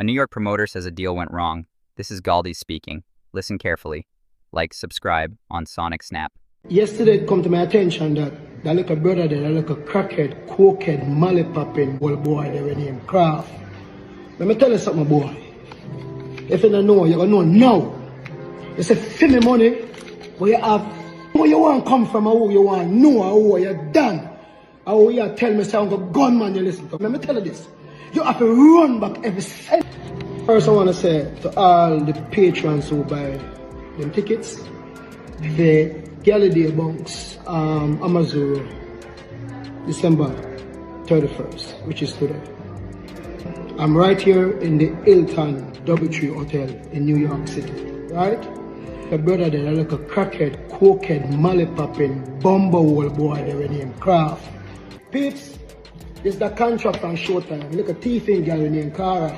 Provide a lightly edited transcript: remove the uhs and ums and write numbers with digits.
A New York promoter says a deal went wrong. This is Galdiez speaking. Listen carefully. Like, subscribe on Sonic Snap. Yesterday it come to my attention that little brother there, that little crackhead, cokehead, molly popping old boy there named Kraft. Let me tell you something, boy. If you don't know, you're gonna know now. You say, "Feel me money, where you have, where you want to come from, or who you want to know, or who you're done. Or you tell me, say, I'm a gunman you listen to. Let me tell you this. You have to run back every cent. First, I want to say to all the patrons who buy them tickets, the Galiday Bounce, Amazon, December 31st, which is today. I'm right here in the Hilton Doubletree Hotel in New York City, right? The brother there, like a crackhead, cokehead, molly popping, bumble boy there named Kraft. Peeps, this is the contract from Showtime. Look a thief in girl named Cara.